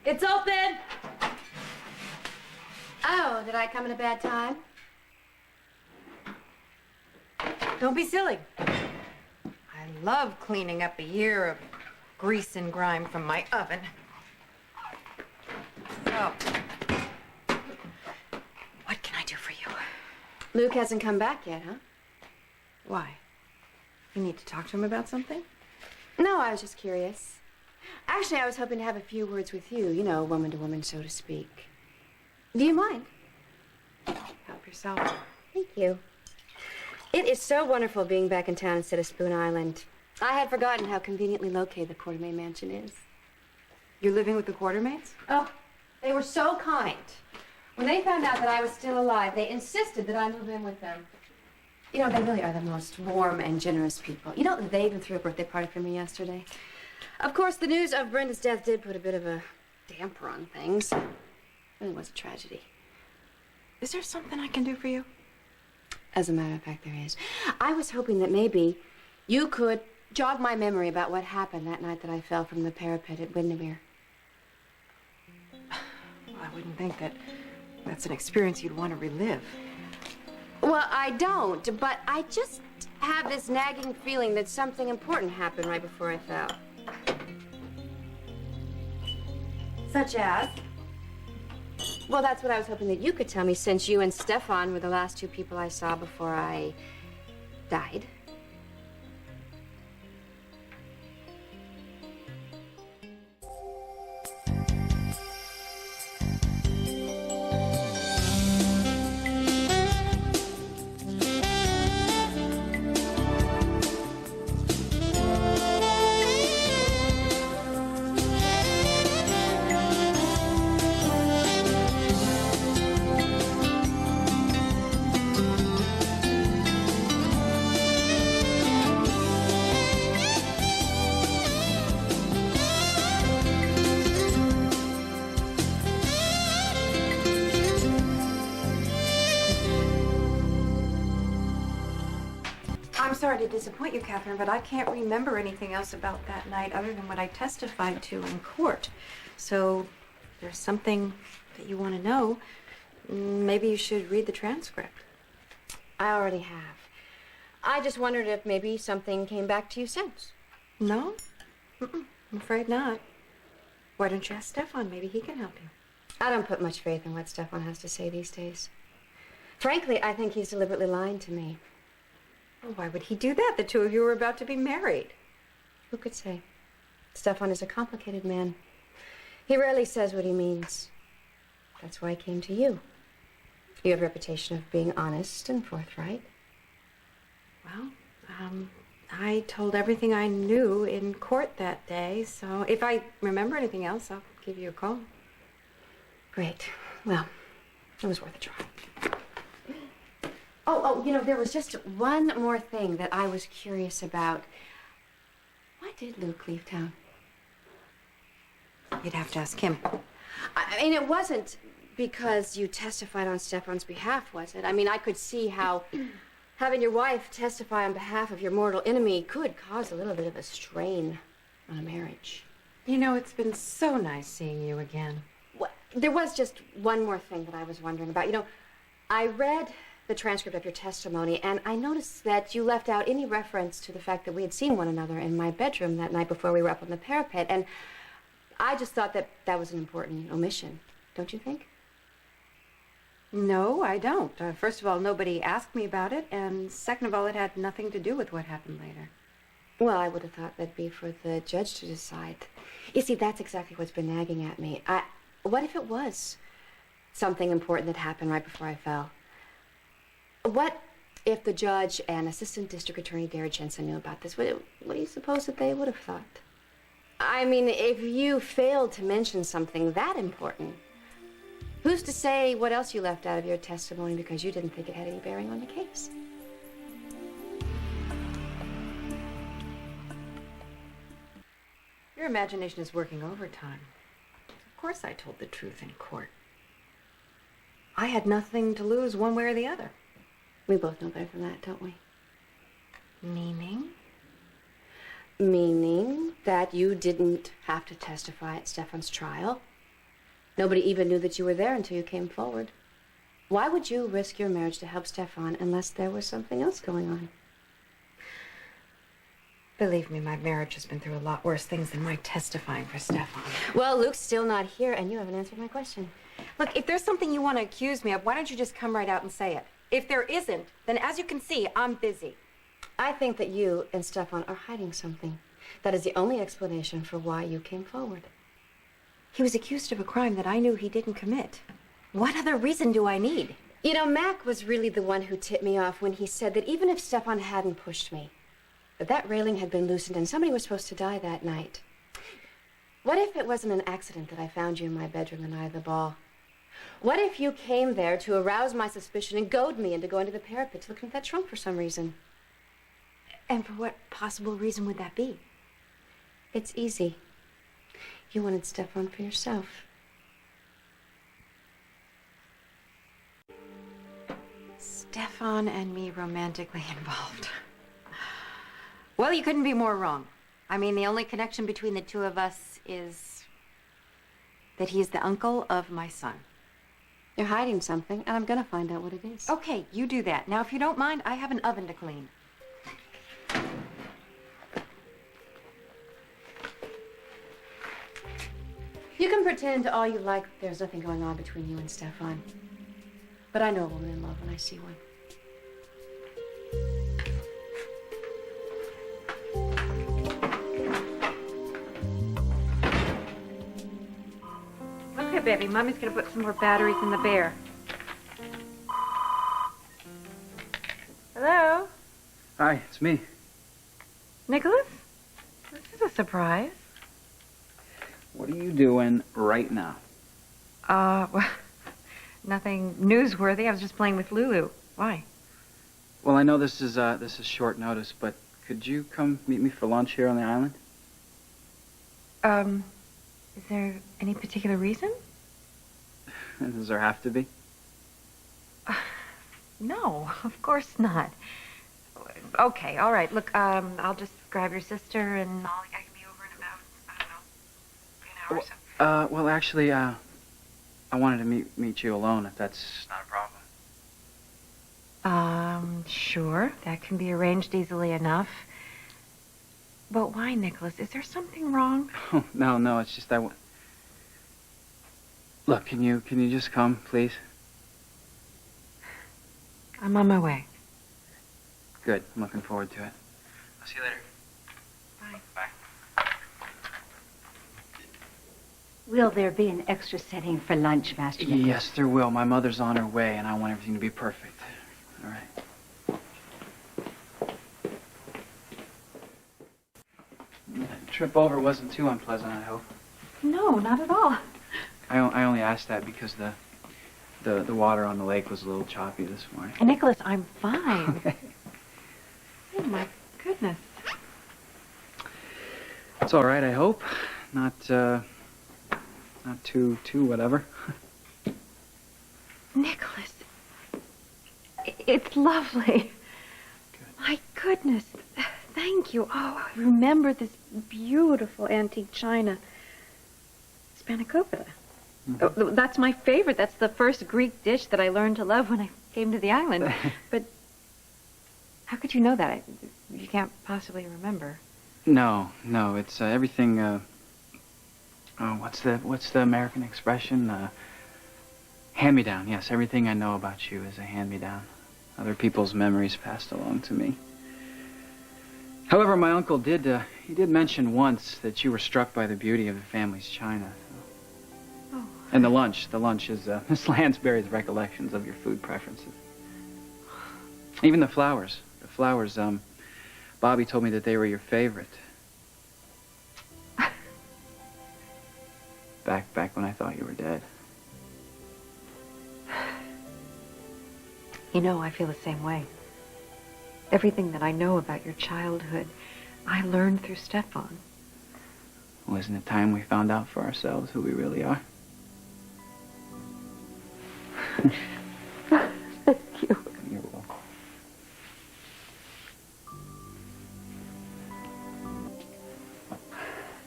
It's open! Oh, did I come at a bad time? Don't be silly. I love cleaning up a year of grease and grime from my oven. So, what can I do for you? Luke hasn't come back yet, huh? Why? You need to talk to him about something? No, I was just curious. Actually, I was hoping to have a few words with you, you know, woman to woman, so to speak. Do you mind? Help yourself. Thank you. It is so wonderful being back in town instead of Spoon Island. I had forgotten how conveniently located the Quartermain mansion is. You're living with the Quartermains? Oh, they were so kind. When they found out that I was still alive, they insisted that I move in with them. You know, they really are the most warm and generous people. You know, they even threw a birthday party for me yesterday. Of course, the news of Brenda's death did put a bit of a damper on things. It really was a tragedy. Is there something I can do for you? As a matter of fact, there is. I was hoping that maybe you could jog my memory about what happened that night that I fell from the parapet at Windermere. Well, I wouldn't think that that's an experience you'd want to relive. Well, I don't, but I just have this nagging feeling that something important happened right before I fell. Such as? Well, that's what I was hoping that you could tell me, since you and Stefan were the last two people I saw before I died. I'm sorry to disappoint you, Catherine, but I can't remember anything else about that night other than what I testified to in court. So, if there's something that you want to know, maybe you should read the transcript. I already have. I just wondered if maybe something came back to you since. No? I'm afraid not. Why don't you ask Stefan? Maybe he can help you. I don't put much faith in what Stefan has to say these days. Frankly, I think he's deliberately lying to me. Well, why would he do that? The two of you were about to be married. Who could say? Stefan is a complicated man. He rarely says what he means. That's why I came to you. You have a reputation of being honest and forthright. Well, I told everything I knew in court that day, so if I remember anything else, I'll give you a call. Great. Well, it was worth a try. Oh, you know, there was just one more thing that I was curious about. Why did Luke leave town? You'd have to ask him. I mean, it wasn't because you testified on Stefan's behalf, was it? I mean, I could see how having your wife testify on behalf of your mortal enemy could cause a little bit of a strain on a marriage. You know, it's been so nice seeing you again. Well, there was just one more thing that I was wondering about. You know, I read the transcript of your testimony, and I noticed that you left out any reference to the fact that we had seen one another in my bedroom that night before we were up on the parapet, and I just thought that that was an important omission. Don't you think? No, I don't. First of all, nobody asked me about it, and second of all, it had nothing to do with what happened later. Well, I would have thought that'd be for the judge to decide. You see, that's exactly what's been nagging at me. What if it was something important that happened right before I fell? What if the judge and Assistant District Attorney Dara Jensen knew about this? What do you suppose that they would have thought? I mean, if you failed to mention something that important, who's to say what else you left out of your testimony because you didn't think it had any bearing on the case? Your imagination is working overtime. Of course I told the truth in court. I had nothing to lose one way or the other. We both know better than that, don't we? Meaning? Meaning that you didn't have to testify at Stefan's trial. Nobody even knew that you were there until you came forward. Why would you risk your marriage to help Stefan unless there was something else going on? Believe me, my marriage has been through a lot worse things than my testifying for Stefan. Well, Luke's still not here, and you haven't answered my question. Look, if there's something you want to accuse me of, why don't you just come right out and say it? If there isn't, then as you can see, I'm busy. I think that you and Stefan are hiding something. That is the only explanation for why you came forward. He was accused of a crime that I knew he didn't commit. What other reason do I need? You know, Mac was really the one who tipped me off when he said that even if Stefan hadn't pushed me, that railing had been loosened and somebody was supposed to die that night. What if it wasn't an accident that I found you in my bedroom the night of the ball? What if you came there to arouse my suspicion and goad me into going to the parapet to look into that trunk for some reason? And for what possible reason would that be? It's easy. You wanted Stefan for yourself. Stefan and me romantically involved. Well, you couldn't be more wrong. I mean, the only connection between the two of us is that he's the uncle of my son. You're hiding something, and I'm gonna find out what it is. Okay, you do that. Now, if you don't mind, I have an oven to clean. You can pretend all you like that there's nothing going on between you and Stefan. But I know a woman in love when I see one. Okay, baby, Mommy's gonna put some more batteries in the bear. Hello? Hi, it's me. Nikolas? This is a surprise. What are you doing right now? Well, nothing newsworthy. I was just playing with Lulu. Why? Well, I know this is short notice, but could you come meet me for lunch here on the island? Is there any particular reason? Does there have to be? No, of course not. Okay, all right. Look, I'll just grab your sister and I can be over in about, I don't know, an hour or so. Well, actually, I wanted to meet you alone, if that's not a problem. Sure. That can be arranged easily enough. But why, Nikolas? Is there something wrong? Oh, no, it's just Look, can you just come, please? I'm on my way. Good. I'm looking forward to it. I'll see you later. Bye. Bye. Will there be an extra setting for lunch, Master Nikolas? Yes, there will. My mother's on her way, and I want everything to be perfect. All right. The trip over wasn't too unpleasant, I hope. No, not at all. I only asked that because the water on the lake was a little choppy this morning. Nikolas, I'm fine. Oh, my goodness. It's all right, I hope. Not too whatever. Nikolas, it's lovely. Good. My goodness. Thank you. Oh, I remember this beautiful antique china. Spanakopita. Mm-hmm. Oh, that's my favorite. That's the first Greek dish that I learned to love when I came to the island. But how could you know that? You can't possibly remember. No, it's everything. What's the American expression? Hand-me-down. Yes, everything I know about you is a hand-me-down. Other people's memories passed along to me. However, my uncle did mention once that you were struck by the beauty of the family's china. So. Oh. And the lunch is Miss Lansbury's recollections of your food preferences. Even the flowers. Bobby told me that they were your favorite. Back when I thought you were dead. You know, I feel the same way. Everything that I know about your childhood, I learned through Stefan. Well, isn't it time we found out for ourselves who we really are? Thank you. You're welcome.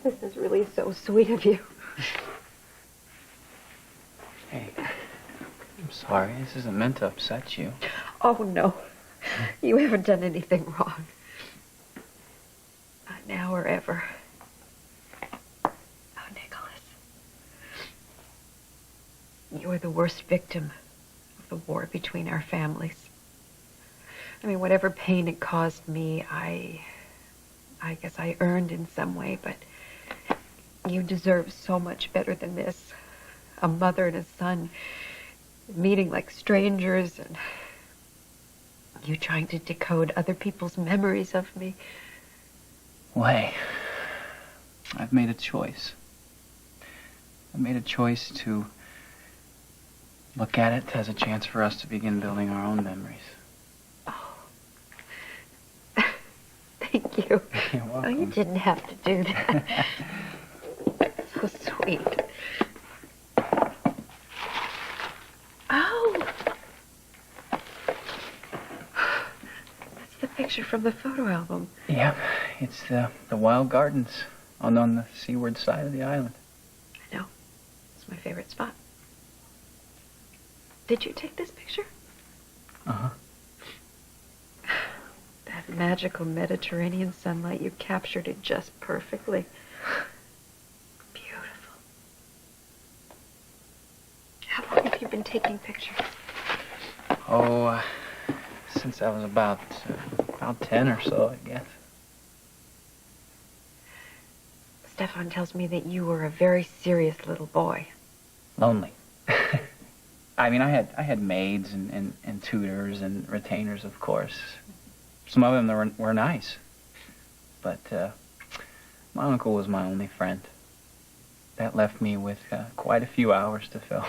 This is really so sweet of you. Hey, I'm sorry. This isn't meant to upset you. Oh, no. You haven't done anything wrong. Not now or ever. Oh, Nikolas. You were the worst victim of the war between our families. I mean, whatever pain it caused me, I guess I earned in some way, but you deserve so much better than this. A mother and a son meeting like strangers, and you trying to decode other people's memories of me. Well, hey, I've made a choice. I made a choice to look at it as a chance for us to begin building our own memories. Oh. Thank you. You're welcome. Oh, you didn't have to do that. So sweet. Oh! That's the picture from the photo album. Yep, it's the wild gardens on the seaward side of the island. I know. It's my favorite spot. Did you take this picture? Uh-huh. That magical Mediterranean sunlight, you captured it just perfectly. Beautiful. How long have you been taking pictures? Oh, since I was about 10 or so, I guess. Stefan tells me that you were a very serious little boy. Lonely. I mean, I had maids and tutors and retainers, of course. Some of them were nice. But my uncle was my only friend. That left me with quite a few hours to fill.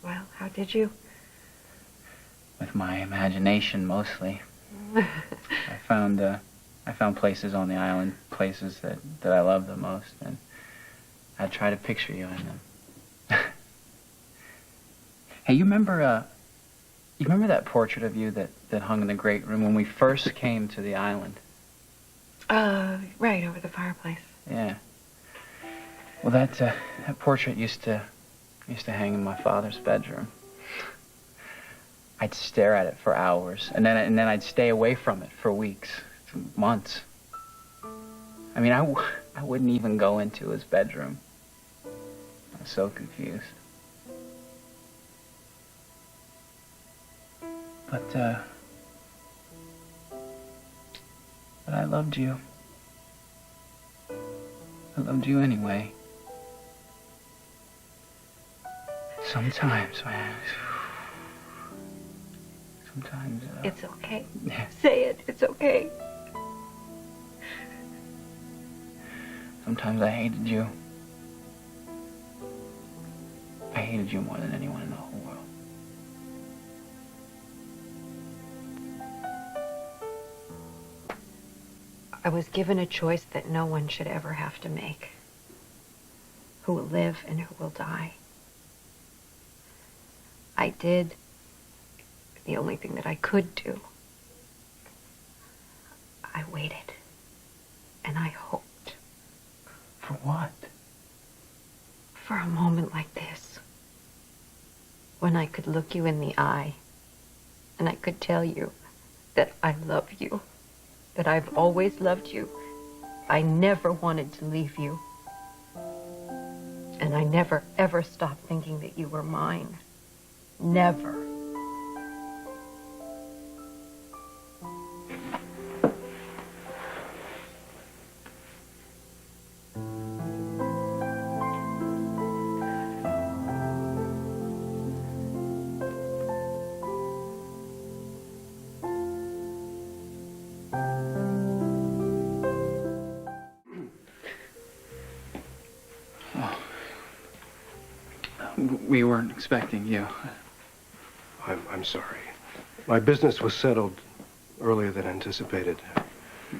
Well, how did you? With my imagination, mostly. I found places on the island, places that I love the most, and I try to picture you in them. Hey, you remember that portrait of you that hung in the great room when we first came to the island? Right, over the fireplace. Yeah. Well, that portrait used to hang in my father's bedroom. I'd stare at it for hours, and then I'd stay away from it for weeks, months. I mean, I wouldn't even go into his bedroom. I was so confused. But I loved you. I loved you anyway. Sometimes, man. Sometimes, It's okay. Yeah. Say it. It's okay. Sometimes I hated you. I hated you more than anyone in the whole world. I was given a choice that no one should ever have to make. Who will live and who will die. I did the only thing that I could do. I waited. And I hoped. For what? For a moment like this. When I could look you in the eye. And I could tell you that I love you. That I've always loved you. I never wanted to leave you. And I never, ever stopped thinking that you were mine. Never. We weren't expecting you. I'm sorry. My business was settled earlier than anticipated.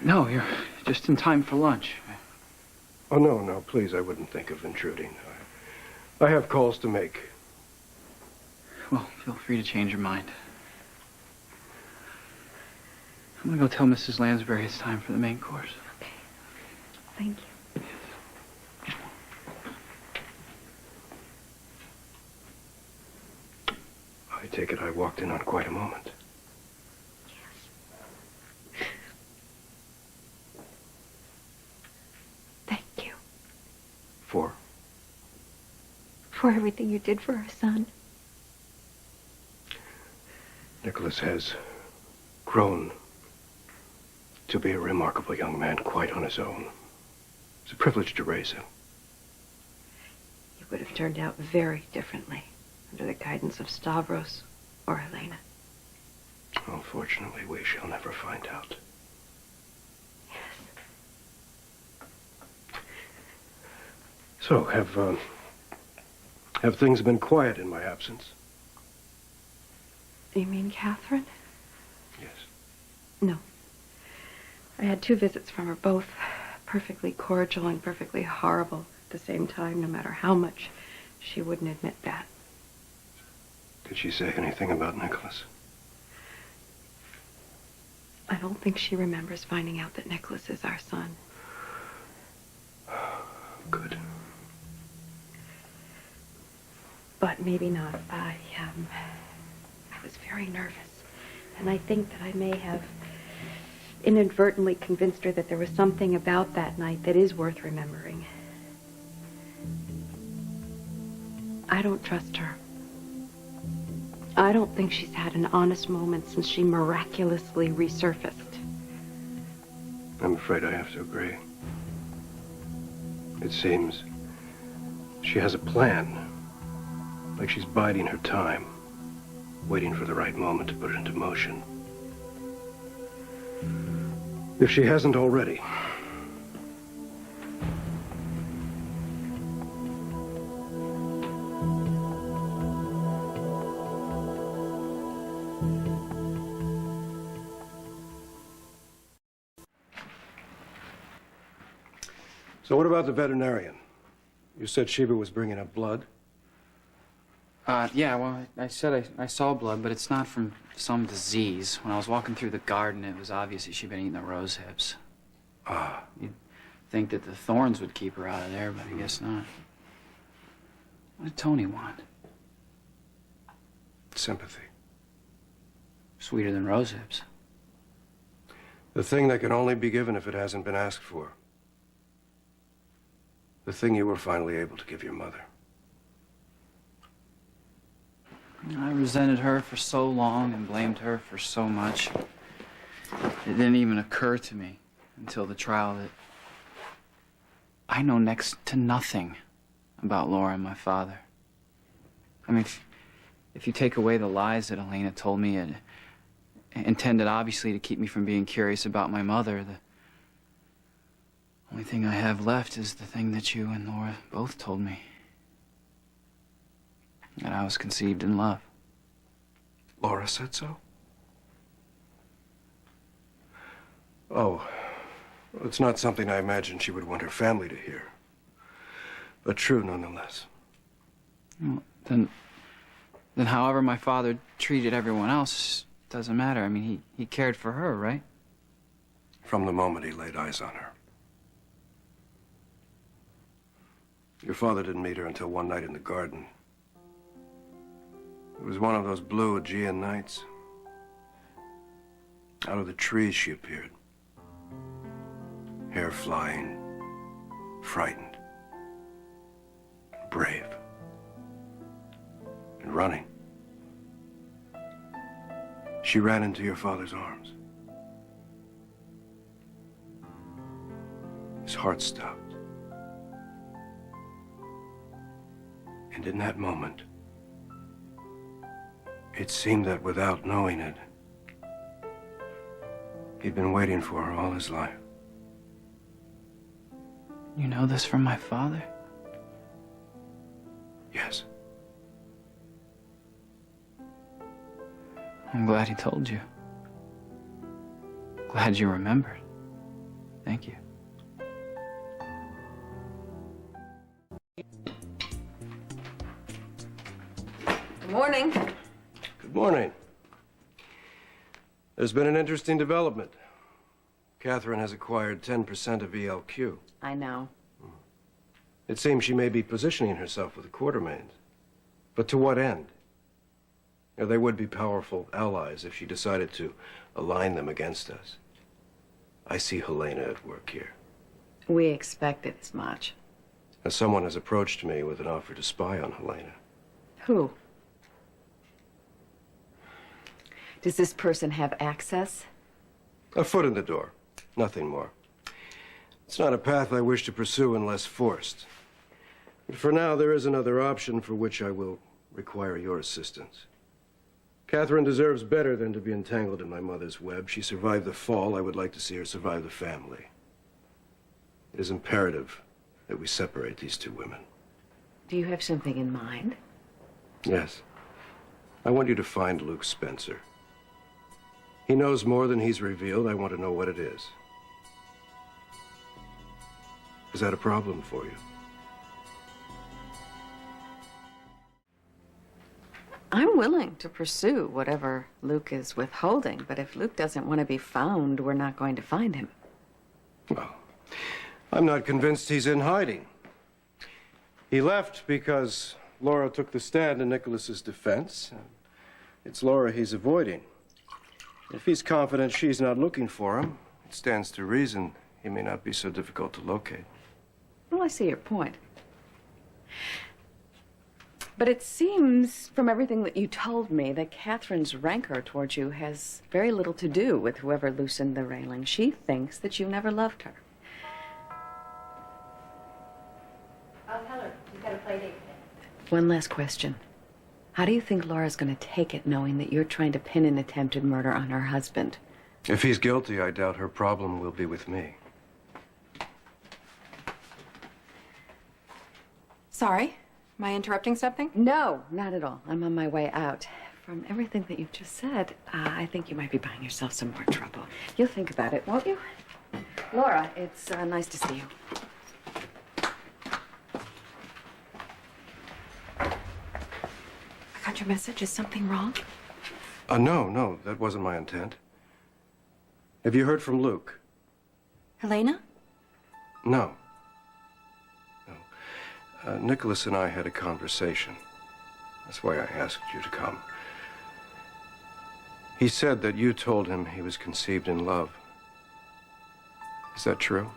No, you're just in time for lunch. Oh, no, please, I wouldn't think of intruding. I have calls to make. Well, feel free to change your mind. I'm gonna go tell Mrs. Lansbury it's time for the main course. Okay. Thank you. I take it I walked in on quite a moment. Thank you. For? For everything you did for our son. Nikolas has grown to be a remarkable young man quite on his own. It's a privilege to raise him. He would have turned out very differently under the guidance of Stavros or Helena. Unfortunately, we shall never find out. Yes. So, have things been quiet in my absence? You mean Catherine? Yes. No. I had 2 visits from her, both perfectly cordial and perfectly horrible at the same time, no matter how much she wouldn't admit that. Did she say anything about Nikolas? I don't think she remembers finding out that Nikolas is our son. Good. But maybe not. I was very nervous. And I think that I may have inadvertently convinced her that there was something about that night that is worth remembering. I don't trust her. I don't think she's had an honest moment since she miraculously resurfaced. I'm afraid I have to agree. It seems she has a plan, like she's biding her time, waiting for the right moment to put it into motion. If she hasn't already. So what about the veterinarian? You said Shiva was bringing up blood? Yeah, well, I said I saw blood, but it's not from some disease. When I was walking through the garden, it was obvious that she'd been eating the rose hips. Ah. You'd think that the thorns would keep her out of there, but I guess not. What did Tony want? Sympathy. Sweeter than rose hips. The thing that can only be given if it hasn't been asked for. The thing you were finally able to give your mother. I resented her for so long and blamed her for so much. It didn't even occur to me until the trial that I know next to nothing about Laura and my father. I mean, if you take away the lies that Helena told me, it intended obviously to keep me from being curious about my mother, the only thing I have left is the thing that you and Laura both told me. That I was conceived in love. Laura said so? Oh, well, it's not something I imagined she would want her family to hear. But true nonetheless. Well, then however my father treated everyone else doesn't matter. I mean, he cared for her, right? From the moment he laid eyes on her. Your father didn't meet her until one night in the garden. It was one of those blue Aegean nights. Out of the trees she appeared. Hair flying, frightened, brave, and running. She ran into your father's arms. His heart stopped. And in that moment, it seemed that without knowing it, he'd been waiting for her all his life. You know this from my father? Yes. I'm glad he told you. Glad you remembered. Thank you. Good morning. Good morning. There's been an interesting development. Catherine has acquired 10% of ELQ. I know. It seems she may be positioning herself with the Quartermains. But to what end? Now, they would be powerful allies if she decided to align them against us. I see Helena at work here. We expected as much. Now, someone has approached me with an offer to spy on Helena. Who? Does this person have access? A foot in the door, nothing more. It's not a path I wish to pursue unless forced. But for now, there is another option for which I will require your assistance. Catherine deserves better than to be entangled in my mother's web. She survived the fall. I would like to see her survive the family. It is imperative that we separate these two women. Do you have something in mind? Yes. I want you to find Luke Spencer. He knows more than he's revealed. I want to know what it is. Is that a problem for you? I'm willing to pursue whatever Luke is withholding, but if Luke doesn't want to be found, we're not going to find him. Well, I'm not convinced he's in hiding. He left because Laura took the stand in Nikolas's defense. It's Laura he's avoiding. If he's confident she's not looking for him, it stands to reason he may not be so difficult to locate. Well, I see your point. But it seems, from everything that you told me, that Catherine's rancor towards you has very little to do with whoever loosened the railing. She thinks that you never loved her. I'll tell her. You've got a play date today. One last question. How do you think Laura's going to take it, knowing that you're trying to pin an attempted murder on her husband? If he's guilty, I doubt her problem will be with me. Sorry. Am I interrupting something? No, not at all. I'm on my way out. From everything that you've just said, I think you might be buying yourself some more trouble. You'll think about it, won't you? Laura, it's nice to see you. I got your message. Is something wrong? No, that wasn't my intent. Have you heard from Luke? Helena? No. Nikolas and I had a conversation. That's why I asked you to come. He said that you told him he was conceived in love. Is that true?